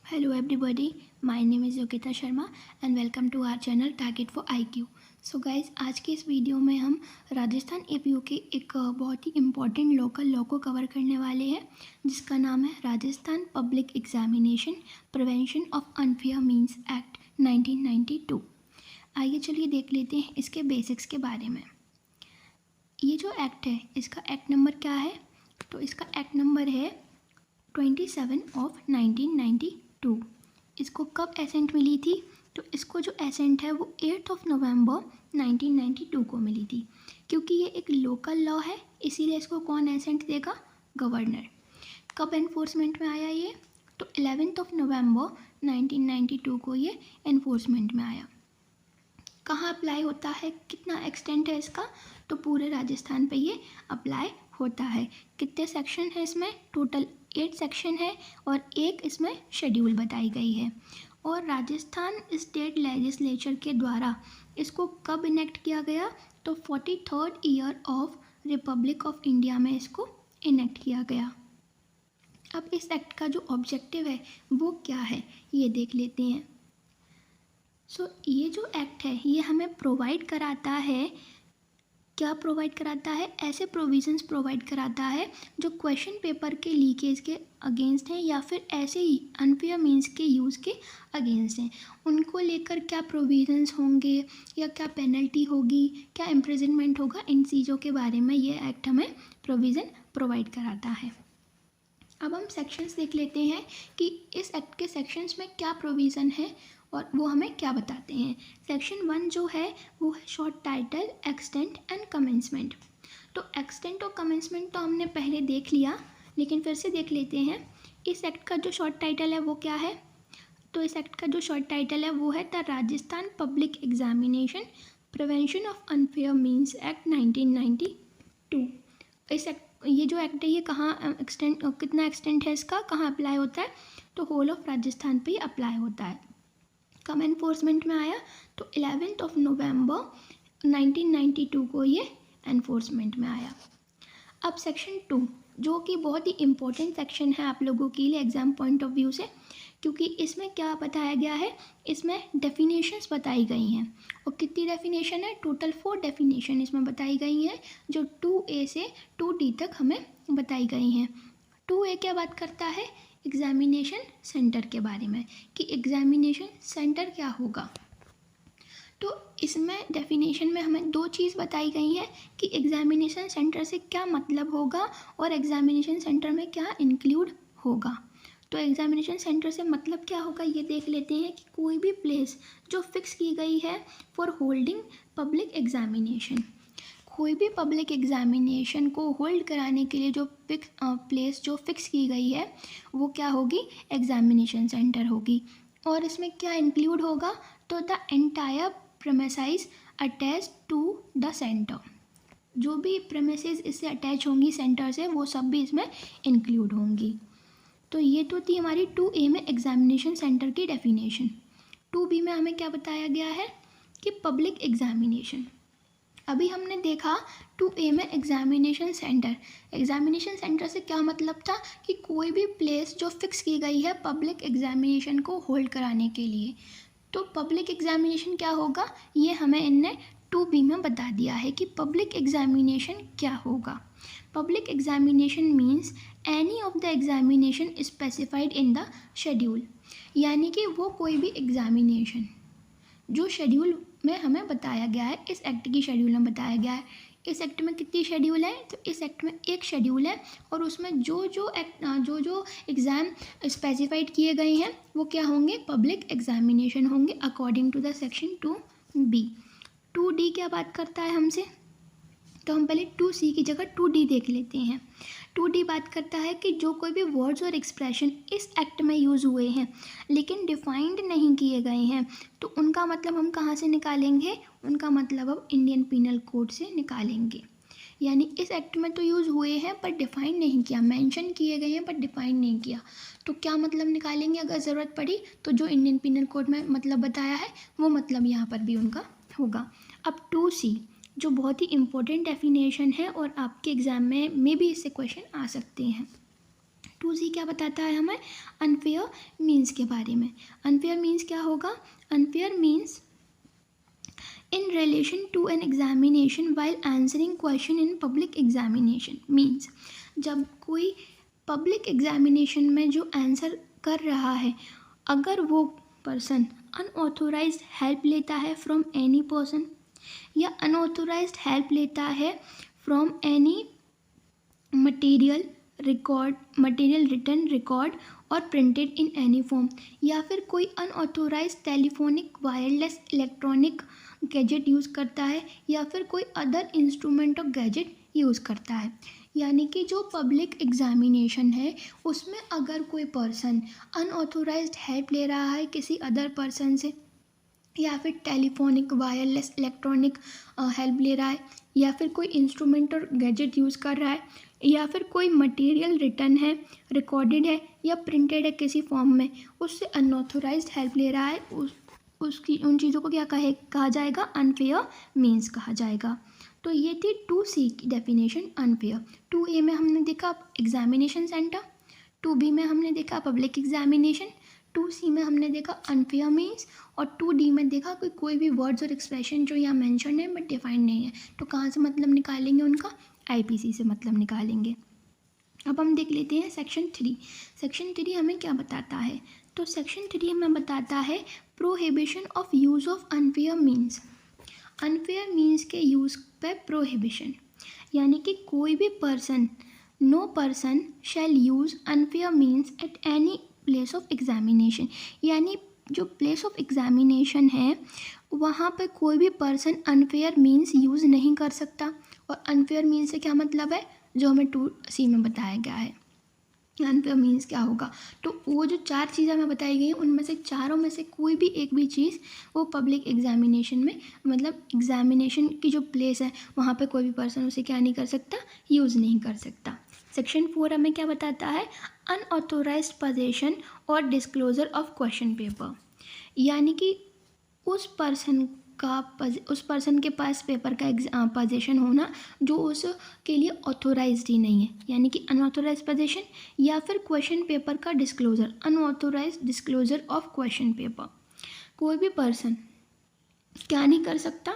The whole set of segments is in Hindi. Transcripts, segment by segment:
Hello everybody, my name is Yogita Sharma and welcome to our channel Target for IQ. So guys आज के इस वीडियो में हम राजस्थान एपीयू के एक बहुत ही इम्पॉर्टेंट लोकल लॉ को कवर करने वाले हैं जिसका नाम है Rajasthan public examination prevention of unfair means act 1992। आइए चलिए देख लेते हैं इसके बेसिक्स के बारे में। ये जो एक्ट है इसका एक्ट नंबर क्या है? तो इसका एक्ट नंबर है 27 ऑफ 1992। इसको कब एसेंट मिली थी? तो इसको जो एसेंट है वो 8 ऑफ नवंबर 1992 को मिली थी। क्योंकि ये एक लोकल लॉ है इसीलिए इसको कौन एसेंट देगा? गवर्नर। कब एनफोर्समेंट में आया ये? तो 11 ऑफ नवंबर 1992 को ये एनफोर्समेंट में आया। कहाँ अप्लाई होता है? कितना एक्सटेंट है इसका? तो पूरे राजस्थान पे ये अप्लाई होता है। कितने सेक्शन है इसमें? टोटल 8 सेक्शन है और एक इसमें शेड्यूल बताई गई है। और राजस्थान स्टेट लेजिस्लेचर के द्वारा इसको कब इनेक्ट किया गया? तो 43rd year of Republic of India में इसको इनेक्ट किया गया। अब इस एक्ट का जो ऑब्जेक्टिव है वो क्या है ये देख लेते हैं। ये जो एक्ट है ये हमें प्रोवाइड कराता है, क्या प्रोवाइड कराता है? ऐसे प्रोविज़न्स प्रोवाइड कराता है जो क्वेश्चन पेपर के लीकेज के अगेंस्ट हैं या फिर ऐसे ही अनफेयर मीन्स के यूज़ के अगेंस्ट हैं। उनको लेकर क्या प्रोविज़न्स होंगे या क्या पेनल्टी होगी, क्या इम्प्रिजनमेंट होगा, इन चीज़ों के बारे में ये एक्ट हमें प्रोविज़न प्रोवाइड कराता है। अब हम सेक्शंस देख लेते हैं कि इस एक्ट के सेक्शंस में क्या प्रोविज़न है और वो हमें क्या बताते हैं। सेक्शन 1 जो है वो है short title, extent and commencement. तो एक्सटेंट और कमेंसमेंट तो हमने पहले देख लिया लेकिन फिर से देख लेते हैं। इस एक्ट का जो शॉर्ट टाइटल है वो क्या है? तो इस एक्ट का जो शॉर्ट टाइटल है वो है the Rajasthan public examination prevention of unfair means act 1992। इस एक्ट ये जो एक्ट है ये कहाँ एक्सटेंट, कितना एक्सटेंट है इसका, कहाँ अप्लाई होता है? तो होल ऑफ राजस्थान पे ही अप्लाई होता है। कब एनफोर्समेंट में आया? तो 11 ऑफ नवंबर 1992 को ये एनफोर्समेंट में आया। अब सेक्शन 2 जो कि बहुत ही इम्पोर्टेंट सेक्शन है आप लोगों के लिए एग्ज़ाम पॉइंट ऑफ व्यू से, क्योंकि इसमें क्या बताया गया है? इसमें डेफिनेशंस बताई गई हैं। और कितनी डेफिनेशन है? टोटल 4 डेफिनेशन इसमें बताई गई हैं जो 2A से 2D तक हमें बताई गई हैं। 2A क्या बात करता है? एग्जामिनेशन सेंटर के बारे में कि एग्जामिनेशन सेंटर क्या होगा। तो इसमें डेफिनेशन में हमें 2 चीज़ बताई गई हैं कि एग्जामिनेशन सेंटर से क्या मतलब होगा और एग्जामिनेशन सेंटर में क्या इंक्लूड होगा। तो एग्जामिनेशन सेंटर से मतलब क्या होगा ये देख लेते हैं कि कोई भी प्लेस जो फिक्स की गई है फॉर होल्डिंग पब्लिक एग्जामिनेशन। कोई भी पब्लिक एग्जामिनेशन को होल्ड कराने के लिए जो प्लेस जो फिक्स की गई है वो क्या होगी? एग्जामिनेशन सेंटर होगी। और इसमें क्या इंक्लूड होगा? तो the entire premises attach to the centre. जो भी प्रेमिसेस इससे अटैच होंगी सेंटर से वो सब भी इसमें इंक्लूड होंगी। तो ये तो थी हमारी 2A में एग्जामिनेशन सेंटर की डेफिनेशन। 2B में हमें क्या बताया गया है कि पब्लिक एग्जामिनेशन। अभी हमने देखा 2A में एग्जामिनेशन सेंटर। एग्जामिनेशन सेंटर से क्या मतलब था कि कोई भी प्लेस जो फिक्स की गई है पब्लिक एग्जामिनेशन को होल्ड कराने के लिए। तो पब्लिक एग्जामिनेशन क्या होगा ये हमें इनने 2B में बता दिया है कि पब्लिक एग्जामिनेशन क्या होगा। Public examination means any of the examination specified in the schedule. यानी कि वो कोई भी एग्जामिनेशन जो शेड्यूल में हमें बताया गया है, इस एक्ट की शेड्यूल में बताया गया है। इस एक्ट में कितनी शेड्यूल है? तो इस एक्ट में एक शेड्यूल है और उसमें जो जो एग्ज़ाम स्पेसिफाइड किए गए हैं वो क्या होंगे? पब्लिक एग्जामिनेशन होंगे according to the section 2B। 2D क्या बात करता है हमसे? तो हम पहले 2C की जगह 2D देख लेते हैं। 2D बात करता है कि जो कोई भी वर्ड्स और एक्सप्रेशन इस एक्ट में यूज़ हुए हैं लेकिन डिफाइंड नहीं किए गए हैं तो उनका मतलब हम कहाँ से निकालेंगे? उनका मतलब अब इंडियन पीनल कोड से निकालेंगे। यानी इस एक्ट में तो यूज़ हुए हैं पर डिफ़ाइन नहीं किया, मेंशन किए गए हैं पर डिफ़ाइन नहीं किया। तो क्या मतलब निकालेंगे अगर ज़रूरत पड़ी? तो जो इंडियन पीनल कोड में मतलब बताया है वो मतलब यहाँ पर भी उनका होगा। अब 2C जो बहुत ही इम्पोर्टेंट डेफिनेशन है और आपके एग्ज़ाम में भी इससे क्वेश्चन आ सकते हैं। 2C क्या बताता है हमें? अनफेयर मीन्स के बारे में। अनफेयर मीन्स क्या होगा? Unfair means in relation to an examination while answering question in public examination means जब कोई पब्लिक एग्जामिनेशन में जो आंसर कर रहा है अगर वो पर्सन अनऑथोराइज्ड हेल्प लेता है फ्रॉम एनी पर्सन या अनऑथोराइज्ड हेल्प लेता है from any material written record और प्रिंटेड इन एनी फॉर्म, या फिर कोई unauthorised telephonic wireless electronic gadget use करता है या फिर कोई other instrument of gadget use करता है। यानी कि जो पब्लिक एग्जामिनेशन है उसमें अगर कोई पर्सन अनऑथोराइज्ड हेल्प ले रहा है किसी अदर पर्सन से या फिर टेलीफोनिक वायरलेस इलेक्ट्रॉनिक हेल्प ले रहा है या फिर कोई इंस्ट्रूमेंट और गैजेट यूज़ कर रहा है या फिर कोई मटेरियल रिटन है, रिकॉर्डेड है या प्रिंटेड है किसी फॉर्म में, उससे अनऑथोराइज्ड हेल्प ले रहा है, उसकी उन चीज़ों को क्या कहा जाएगा? अनफेयर मीन्स कहा जाएगा। तो ये थी 2C की डेफिनेशन अनफेयर। 2A में हमने देखा एग्जामिनेशन सेंटर, 2B में हमने देखा पब्लिक एग्जामिनेशन, 2C में हमने देखा अनफेयर मीन्स और 2D में देखा कोई भी वर्ड्स और एक्सप्रेशन जो यहाँ मेंशन है बट डिफाइंड नहीं है तो कहाँ से मतलब निकालेंगे उनका? IPC से मतलब निकालेंगे। अब हम देख लेते हैं सेक्शन 3। सेक्शन 3 हमें क्या बताता है? तो सेक्शन 3 हमें बताता है prohibition of use of unfair means. Unfair means के यूज़ पे प्रोहिबिशन, यानी कि कोई भी person, no person shall use unfair means at any place of examination, यानी जो प्लेस ऑफ एग्जामिनेशन है वहाँ पे कोई भी पर्सन अनफेयर मीन्स यूज़ नहीं कर सकता। और अनफेयर मीन्स से क्या मतलब है? जो हमें 2C में बताया गया है। अनफेयर मीन्स क्या होगा? तो वो जो 4 चीज़ें हमें बताई गई उनमें से चारों में से कोई भी एक भी चीज़ वो पब्लिक एग्जामिनेशन में, मतलब एग्जामिनेशन की जो प्लेस है वहाँ पे कोई भी पर्सन उसे क्या नहीं कर सकता? यूज़ नहीं कर सकता। सेक्शन 4 हमें क्या बताता है? अनऑथोराइज्ड पोजेशन और डिस्क्लोजर ऑफ क्वेश्चन पेपर, यानी कि उस पर्सन के पास पेपर का पोजेशन होना जो उसके लिए ऑथोराइज्ड ही नहीं है, यानी कि अनऑथोराइज्ड पोजेशन या फिर क्वेश्चन पेपर का disclosure, unauthorised disclosure of question paper. कोई भी पर्सन क्या नहीं कर सकता?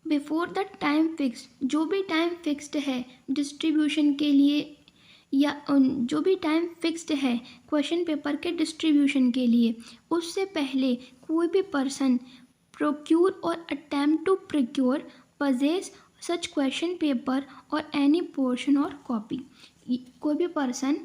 बिफोर द टाइम फिक्स, जो भी टाइम फिक्स्ड है डिस्ट्रीब्यूशन के लिए या जो भी टाइम फिक्स्ड है क्वेश्चन पेपर के डिस्ट्रीब्यूशन के लिए, उससे पहले कोई भी पर्सन प्रोक्यूर और attempt to procure possess such question paper और एनी पोर्शन और कॉपी। कोई भी पर्सन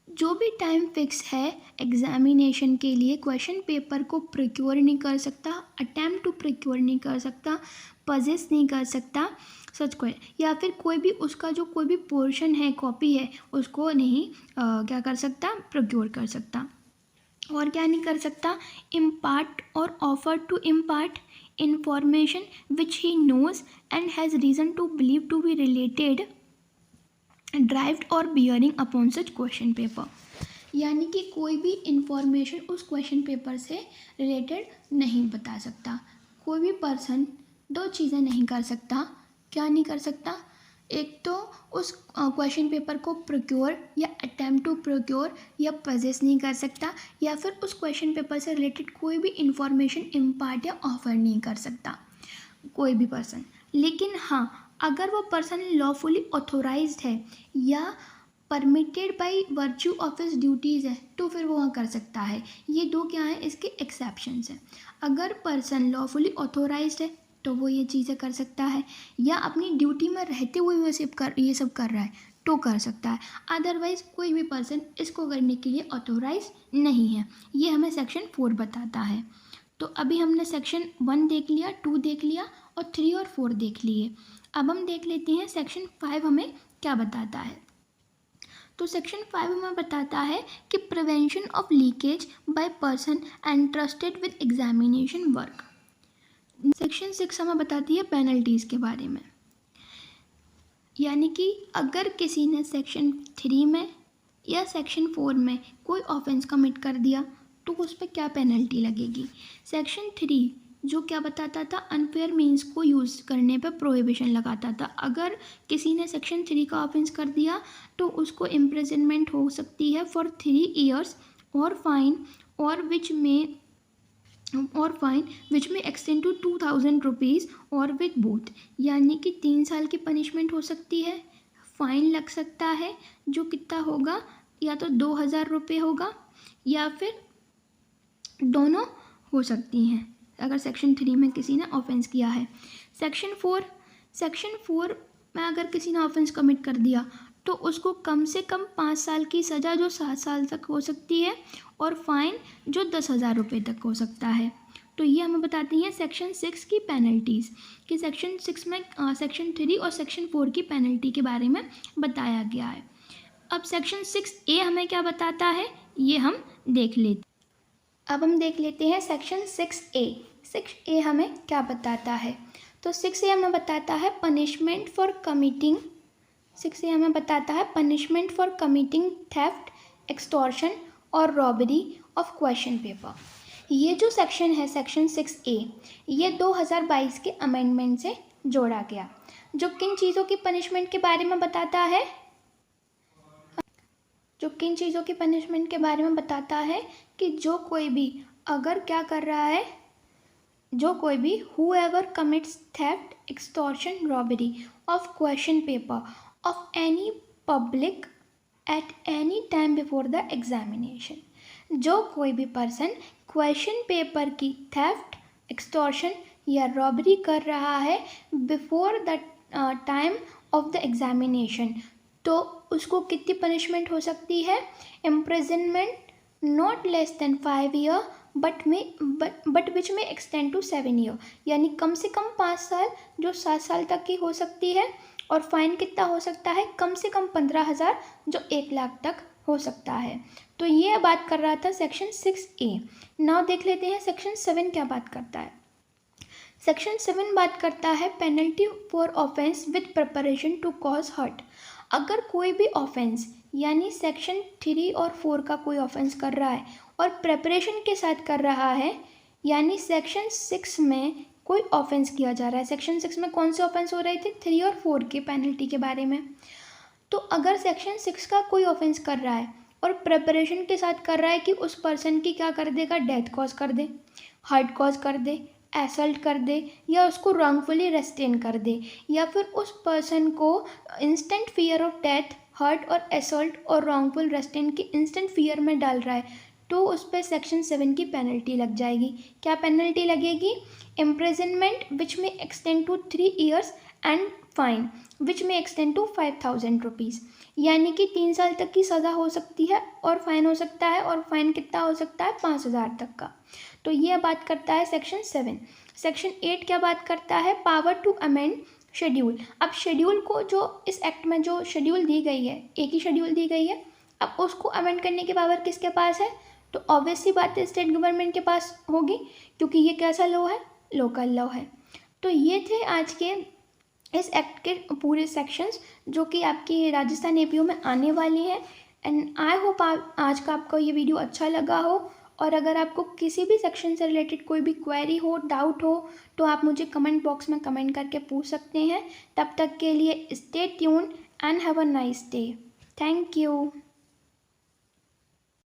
जो भी टाइम फिक्स है एग्जामिनेशन के लिए क्वेश्चन पेपर को प्रोक्योर नहीं कर सकता, अटेम्प्ट टू प्रोक्योर नहीं कर सकता, पजेस नहीं कर सकता सच को, या फिर कोई भी उसका जो कोई भी पोर्शन है, कॉपी है, उसको नहीं क्या कर सकता? प्रोक्योर कर सकता। और क्या नहीं कर सकता? Impart or offer to impart information which he knows and has reason to believe to be related derived or bearing upon such question paper, यानी कि कोई भी इंफॉर्मेशन उस क्वेश्चन पेपर से रिलेटेड नहीं बता सकता। कोई भी पर्सन 2 चीज़ें नहीं कर सकता। क्या नहीं कर सकता? एक तो उस क्वेश्चन पेपर को प्रोक्योर या अटेम्प्ट टू प्रोक्योर या पजेस नहीं कर सकता, या फिर उस क्वेश्चन पेपर से रिलेटेड कोई भी इंफॉर्मेशन इम्पार्ट या ऑफर नहीं कर सकता कोई भी पर्सन। लेकिन हाँ, अगर वो पर्सन लॉफुली ऑथोराइज्ड है या permitted by virtue of his duties है तो फिर वो वहाँ कर सकता है। ये 2 क्या है? इसके एक्सेप्शंस हैं। अगर पर्सन लॉफुली ऑथोराइज्ड है तो वो ये चीज़ें कर सकता है, या अपनी ड्यूटी में रहते हुए वो ये सब कर रहा है तो कर सकता है। अदरवाइज़ कोई भी पर्सन इसको करने के लिए ऑथोराइज नहीं है। ये हमें सेक्शन 4 बताता है। तो अभी हमने सेक्शन 1 देख लिया, 2 देख लिया और 3 और 4 देख लिए। अब हम देख लेते हैं सेक्शन 5 हमें क्या बताता है। तो सेक्शन 5 हमें बताता है कि prevention of leakage by person entrusted with examination work. Section 6 हमें बताती है पेनल्टीज़ के बारे में, यानी कि अगर किसी ने सेक्शन 3 में या सेक्शन 4 में कोई ऑफेंस कमिट कर दिया तो उस पर क्या पेनल्टी लगेगी। सेक्शन 3 जो क्या बताता था, अनफेयर मीन्स को यूज़ करने पर प्रोहिबिशन लगाता था। अगर किसी ने सेक्शन 3 का ऑफेंस कर दिया तो उसको इम्प्रिजनमेंट हो सकती है फॉर 3 ईयर्स और fine which may extend to 2000 rupees और विद बोथ, यानी कि 3 साल की पनिशमेंट हो सकती है, फाइन लग सकता है जो कितना होगा, या तो 2000 रुपये होगा या फिर दोनों हो सकती हैं अगर सेक्शन 3 में किसी ने ऑफेंस किया है। सेक्शन 4 में अगर किसी ने ऑफेंस कमिट कर दिया तो उसको कम से कम 5 साल की सज़ा जो 7 साल तक हो सकती है और फाइन जो 10,000 रुपये तक हो सकता है। तो ये हमें बताती हैं सेक्शन 6 की पेनल्टीज़, कि सेक्शन 6 में सेक्शन 3 और सेक्शन 4 की पेनल्टी के बारे में बताया गया है। अब सेक्शन 6A हमें क्या बताता है ये हम देख लेते हैं। अब हम देख लेते हैं सेक्शन 6A। 6A हमें क्या बताता है, तो 6A हमें बताता है पनिशमेंट फॉर कमिटिंग 6A हमें बताता है punishment for committing theft, extortion और रॉबरी ऑफ क्वेश्चन पेपर। ये जो सेक्शन है सेक्शन 6A, ये 2022 के अमेंडमेंट से जोड़ा गया, जो किन चीज़ों की पनिशमेंट के बारे में बताता है, कि जो कोई भी अगर क्या कर रहा है, जो कोई भी whoever commits theft, extortion, robbery of question paper of any public at any time before the examination, जो कोई भी पर्सन क्वेश्चन पेपर की थेफ्ट, एक्सटॉर्शन या रॉबरी कर रहा है before the time of the examination, तो उसको कितनी पनिशमेंट हो सकती है, imprisonment not less than 5 year but which may extend to 7 year, यानी कम से कम 5 साल जो 7 साल तक की हो सकती है, और फाइन कितना हो सकता है, कम से कम 15,000 जो 1 लाख तक हो सकता है। तो ये बात कर रहा था सेक्शन 6A। नाउ देख लेते हैं सेक्शन 7 क्या बात करता है। सेक्शन 7 बात करता है penalty for offence with preparation to cause hurt. अगर कोई भी ऑफेंस यानी सेक्शन 3 और 4 का कोई ऑफेंस कर रहा है और प्रेपरेशन के साथ कर रहा है, यानी सेक्शन 6 में कोई ऑफेंस किया जा रहा है। सेक्शन 6 में कौन से ऑफेंस हो रहे थे, 3 और 4 के पेनल्टी के बारे में। तो अगर सेक्शन 6 का कोई ऑफेंस कर रहा है और प्रेपरेशन के साथ कर रहा है कि उस पर्सन की क्या कर देगा, डेथ कॉज कर दे, हर्ट कॉज कर दे, असल्ट कर दे, या उसको रॉन्गफुली रेस्ट्रेन कर दे, या फिर उस पर्सन को instant fear of death, hurt और असल्ट और रॉन्गफुल रेस्ट्रेन की इंस्टेंट फियर में डाल रहा है, तो उस पर सेक्शन 7 की पेनल्टी लग जाएगी। क्या पेनल्टी लगेगी, imprisonment which may extend to 3 years and fine which may extend to 5,000 rupees, यानी कि 3 साल तक की सज़ा हो सकती है और फाइन हो सकता है, और फाइन कितना हो सकता है, 5,000 तक का। तो ये बात करता है सेक्शन 7। सेक्शन 8 क्या बात करता है, पावर टू अमेंड शेड्यूल। अब शेड्यूल को जो इस एक्ट में जो शेड्यूल दी गई है, एक ही शेड्यूल दी गई है, अब उसको अमेंड करने की पावर किसके पास है, तो ऑब्वियसली बात है स्टेट गवर्नमेंट के पास होगी, क्योंकि ये कैसा लॉ है, लोकल लॉ है। तो ये थे आज के इस एक्ट के पूरे सेक्शंस जो कि आपकी राजस्थान एपीओ में आने वाले हैं। एंड आई होप आज का आपको ये वीडियो अच्छा लगा हो, और अगर आपको किसी भी सेक्शन से रिलेटेड कोई भी क्वेरी हो, डाउट हो, तो आप मुझे कमेंट बॉक्स में कमेंट करके पूछ सकते हैं। तब तक के लिए stay tune and have a nice day. Thank you.